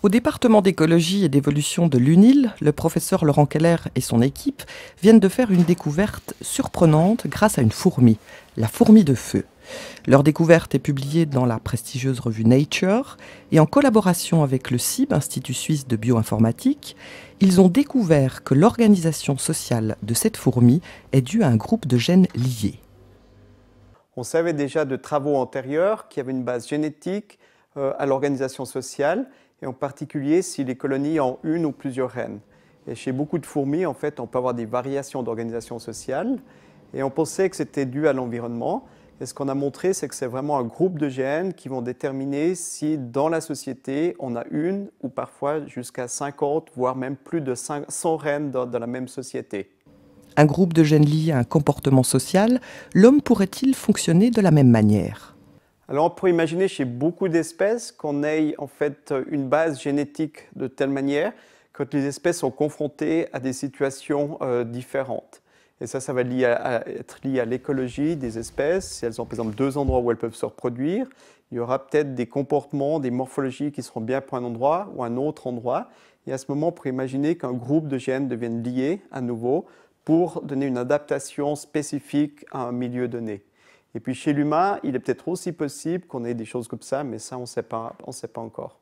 Au département d'écologie et d'évolution de l'UNIL, le professeur Laurent Keller et son équipe viennent de faire une découverte surprenante grâce à une fourmi, la fourmi de feu. Leur découverte est publiée dans la prestigieuse revue Nature et en collaboration avec le CIB, Institut suisse de bioinformatique, ils ont découvert que l'organisation sociale de cette fourmi est due à un groupe de gènes liés. On savait déjà de travaux antérieurs qu'il y avait une base génétique à l'organisation sociale, et en particulier si les colonies ont une ou plusieurs reines. Et chez beaucoup de fourmis, en fait, on peut avoir des variations d'organisation sociale, et on pensait que c'était dû à l'environnement. Et ce qu'on a montré, c'est que c'est vraiment un groupe de gènes qui vont déterminer si dans la société, on a une ou parfois jusqu'à 50, voire même plus de 100 reines dans la même société. Un groupe de gènes liés à un comportement social, l'homme pourrait-il fonctionner de la même manière ? Alors on pourrait imaginer chez beaucoup d'espèces qu'on ait en fait une base génétique de telle manière que les espèces sont confrontées à des situations différentes. Et ça va être lié à l'écologie des espèces. Si elles ont par exemple deux endroits où elles peuvent se reproduire, il y aura peut-être des comportements, des morphologies qui seront bien pour un endroit ou un autre endroit. Et à ce moment, on pourrait imaginer qu'un groupe de gènes devienne lié à nouveau pour donner une adaptation spécifique à un milieu donné. Et puis chez l'humain, il est peut-être aussi possible qu'on ait des choses comme ça, mais ça, on ne sait pas encore.